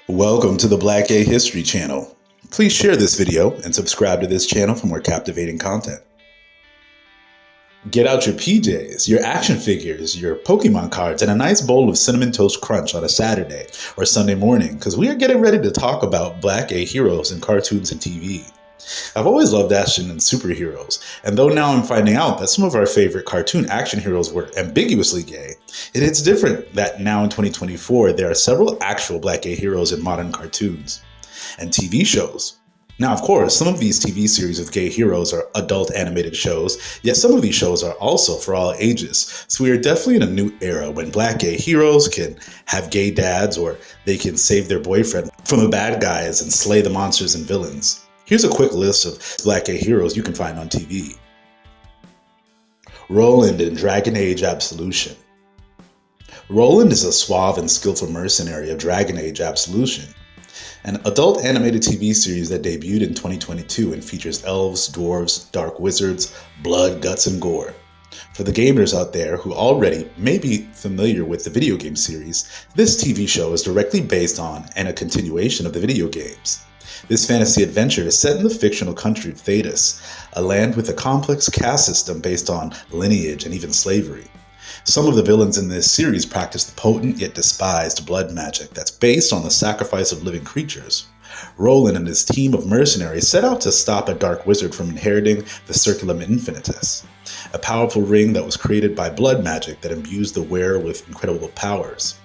Welcome to the Black Gay History channel. Please share this video and subscribe to this channel for more captivating content. Get out your PJs, your action figures, your Pokemon cards, and a nice bowl of Cinnamon Toast Crunch on a Saturday or Sunday morning, because we are getting ready to talk about Black gay heroes in cartoons and TV. I've always loved action and superheroes, and though now I'm finding out that some of our favorite cartoon action heroes were ambiguously gay, it's different that now in 2024 there are several actual Black gay heroes in modern cartoons and TV shows. Now, of course, some of these TV series with gay heroes are adult animated shows, yet some of these shows are also for all ages. So we are definitely in a new era when Black gay heroes can have gay dads, or they can save their boyfriend from the bad guys and slay the monsters and villains. Here's a quick list of Black gay heroes you can find on TV. Roland in Dragon Age Absolution. Roland is a suave and skillful mercenary of Dragon Age Absolution, an adult animated TV series that debuted in 2022 and features elves, dwarves, dark wizards, blood, guts, and gore. For the gamers out there who already may be familiar with the video game series, this TV show is directly based on and a continuation of the video games. This fantasy adventure is set in the fictional country of Thetis, a land with a complex caste system based on lineage and even slavery. Some of the villains in this series practice the potent yet despised blood magic that's based on the sacrifice of living creatures. Roland and his team of mercenaries set out to stop a dark wizard from inheriting the Circulum Infinitus, a powerful ring that was created by blood magic that imbues the wearer with incredible powers.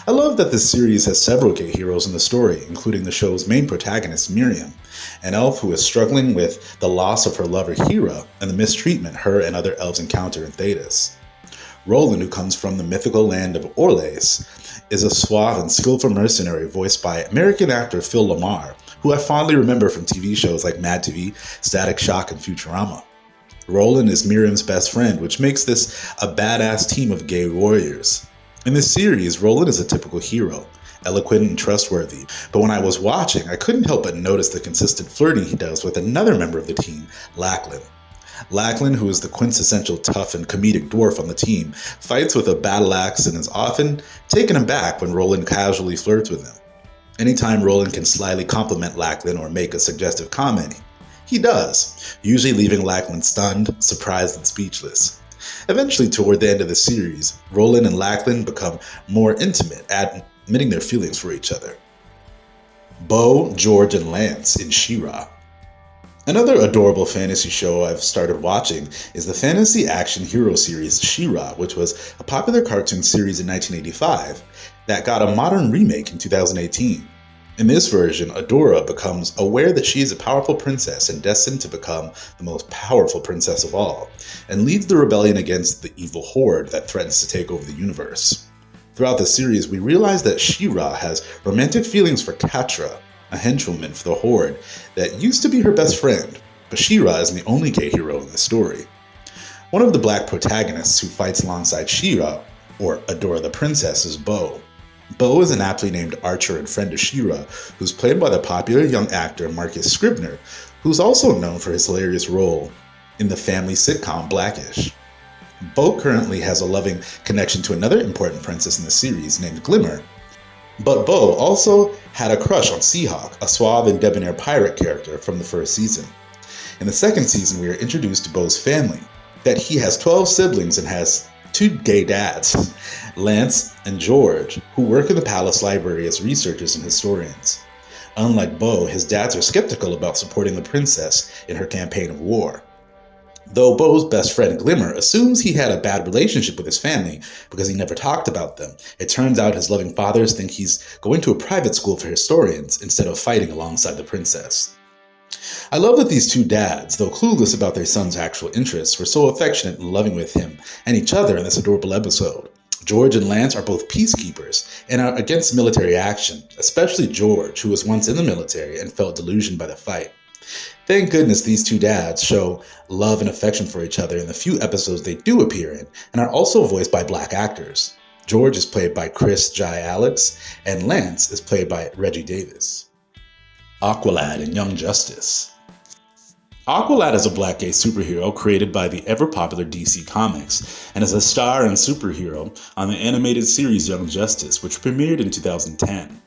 I love that this series has several gay heroes in the story, including the show's main protagonist, Miriam, an elf who is struggling with the loss of her lover, Hera, and the mistreatment her and other elves encounter in Thetis. Roland, who comes from the mythical land of Orlais, is a suave and skillful mercenary voiced by American actor Phil Lamar, who I fondly remember from TV shows like Mad TV, Static Shock, and Futurama. Roland is Miriam's best friend, which makes this a badass team of gay warriors. In this series, Roland is a typical hero, eloquent and trustworthy, but when I was watching, I couldn't help but notice the consistent flirting he does with another member of the team, Lachlan. Lachlan, who is the quintessential tough and comedic dwarf on the team, fights with a battle axe and is often taken aback when Roland casually flirts with him. Anytime Roland can slyly compliment Lachlan or make a suggestive comment, he does, usually leaving Lachlan stunned, surprised, and speechless. Eventually, toward the end of the series, Roland and Lachlan become more intimate, admitting their feelings for each other. Bo, George, and Lance in She-Ra. Another adorable fantasy show I've started watching is the fantasy action hero series She-Ra, which was a popular cartoon series in 1985 that got a modern remake in 2018. In this version, Adora becomes aware that she is a powerful princess and destined to become the most powerful princess of all, and leads the rebellion against the evil horde that threatens to take over the universe. Throughout the series, we realize that She-Ra has romantic feelings for Catra, a henchwoman for the horde that used to be her best friend, but She-Ra isn't the only gay hero in the story. One of the black protagonists who fights alongside She-Ra, or Adora the princess, is Bo. Bo is an aptly named archer and friend of She-Ra, who's played by the popular young actor Marcus Scribner, who's also known for his hilarious role in the family sitcom Blackish. Bo currently has a loving connection to another important princess in the series named Glimmer, but Bo also had a crush on Seahawk, a suave and debonair pirate character from the first season. In the second season, we are introduced to Bo's family, that he has 12 siblings and has 2 gay dads, Lance and George, who work in the palace library as researchers and historians. Unlike Bo, his dads are skeptical about supporting the princess in her campaign of war. Though Bo's best friend Glimmer assumes he had a bad relationship with his family because he never talked about them, it turns out his loving fathers think he's going to a private school for historians instead of fighting alongside the princess. I love that these 2 dads, though clueless about their son's actual interests, were so affectionate and loving with him and each other in this adorable episode. George and Lance are both peacekeepers and are against military action, especially George, who was once in the military and felt delusioned by the fight. Thank goodness these 2 dads show love and affection for each other in the few episodes they do appear in, and are also voiced by black actors. George is played by Chris Jai Alex, and Lance is played by Reggie Davis. Aqualad in Young Justice. Aqualad is a black gay superhero created by the ever-popular DC Comics and is a star and superhero on the animated series Young Justice, which premiered in 2010.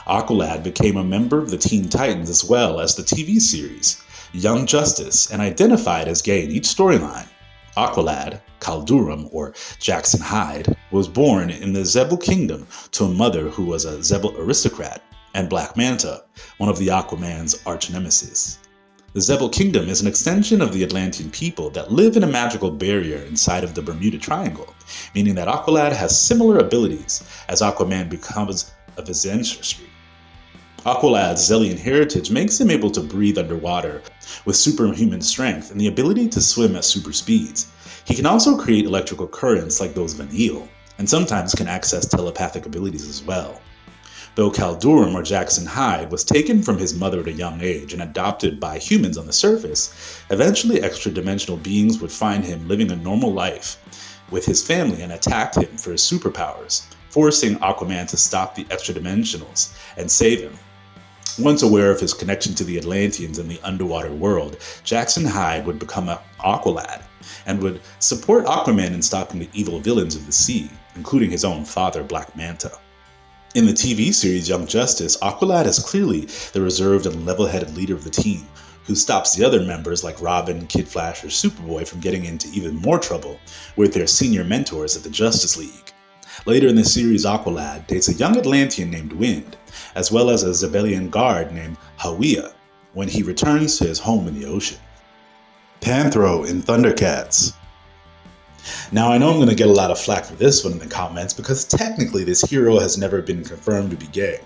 Aqualad became a member of the Teen Titans as well as the TV series Young Justice and identified as gay in each storyline. Aqualad, Caldurum, or Jackson Hyde, was born in the Zebel Kingdom to a mother who was a Zebel aristocrat, and Black Manta, one of the Aquaman's arch-nemesis. The Zebel Kingdom is an extension of the Atlantean people that live in a magical barrier inside of the Bermuda Triangle, meaning that Aqualad has similar abilities as Aquaman because of his ancestry. Aqualad's Zelian heritage makes him able to breathe underwater with superhuman strength and the ability to swim at super speeds. He can also create electrical currents like those of an eel, and sometimes can access telepathic abilities as well. Though Caldurum or Jackson Hyde was taken from his mother at a young age and adopted by humans on the surface, eventually extra-dimensional beings would find him living a normal life with his family and attacked him for his superpowers, forcing Aquaman to stop the extra-dimensionals and save him. Once aware of his connection to the Atlanteans and the underwater world, Jackson Hyde would become an Aqualad and would support Aquaman in stopping the evil villains of the sea, including his own father, Black Manta. In the TV series Young Justice, Aqualad is clearly the reserved and level-headed leader of the team, who stops the other members like Robin, Kid Flash, or Superboy from getting into even more trouble with their senior mentors at the Justice League. Later in the series, Aqualad dates a young Atlantean named Wind, as well as a Zebelian guard named Hawea, when he returns to his home in the ocean. Panthro in Thundercats. Now, I know I'm going to get a lot of flack for this one in the comments because technically this hero has never been confirmed to be gay.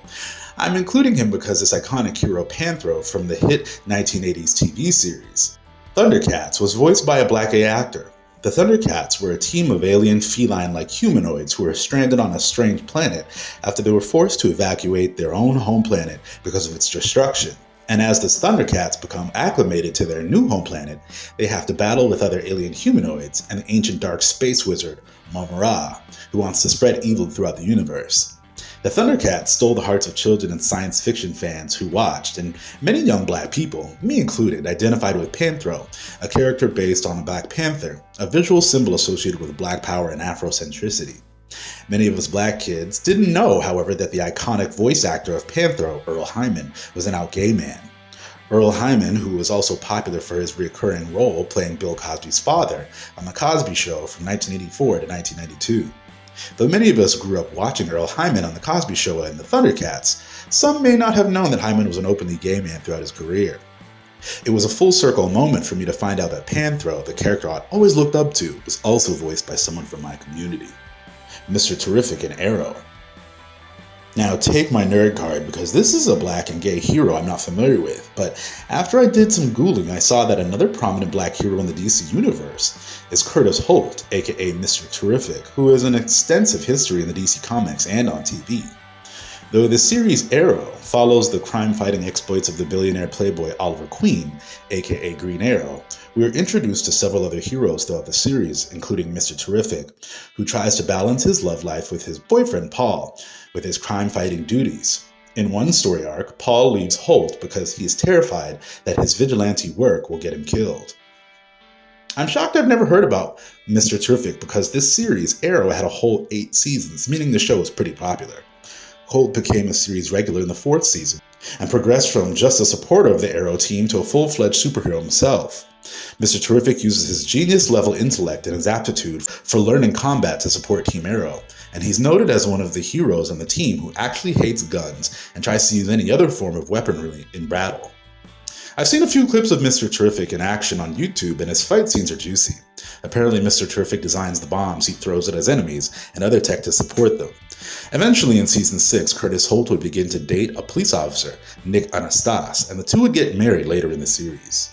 I'm including him because this iconic hero Panthro from the hit 1980s TV series Thundercats was voiced by a black gay actor. The Thundercats were a team of alien feline-like humanoids who were stranded on a strange planet after they were forced to evacuate their own home planet because of its destruction. And as the Thundercats become acclimated to their new home planet, they have to battle with other alien humanoids and the ancient dark space wizard, Momura, who wants to spread evil throughout the universe. The Thundercats stole the hearts of children and science fiction fans who watched, and many young black people, me included, identified with Panthro, a character based on a Black Panther, a visual symbol associated with black power and Afrocentricity. Many of us black kids didn't know, however, that the iconic voice actor of Panthro, Earl Hyman, was an out gay man. Earl Hyman, who was also popular for his recurring role playing Bill Cosby's father on The Cosby Show from 1984 to 1992. Though many of us grew up watching Earl Hyman on The Cosby Show and The Thundercats, some may not have known that Hyman was an openly gay man throughout his career. It was a full circle moment for me to find out that Panthro, the character I'd always looked up to, was also voiced by someone from my community. Mr. Terrific in Arrow. Now take my nerd card because this is a black and gay hero I'm not familiar with, but after I did some Googling I saw that another prominent black hero in the DC universe is Curtis Holt, aka Mr. Terrific, who has an extensive history in the DC comics and on TV. Though the series Arrow follows the crime-fighting exploits of the billionaire playboy Oliver Queen, aka Green Arrow, we are introduced to several other heroes throughout the series, including Mr. Terrific, who tries to balance his love life with his boyfriend Paul, with his crime-fighting duties. In one story arc, Paul leaves Holt because he is terrified that his vigilante work will get him killed. I'm shocked I've never heard about Mr. Terrific because this series, Arrow, had a whole 8 seasons, meaning the show was pretty popular. Holt became a series regular in the 4th season, and progressed from just a supporter of the Arrow team to a full-fledged superhero himself. Mr. Terrific uses his genius-level intellect and his aptitude for learning combat to support Team Arrow, and he's noted as one of the heroes on the team who actually hates guns and tries to use any other form of weaponry in battle. I've seen a few clips of Mr. Terrific in action on YouTube, and his fight scenes are juicy. Apparently, Mr. Terrific designs the bombs he throws at his enemies and other tech to support them. Eventually, in Season 6, Curtis Holt would begin to date a police officer, Nick Anastas, and the two would get married later in the series.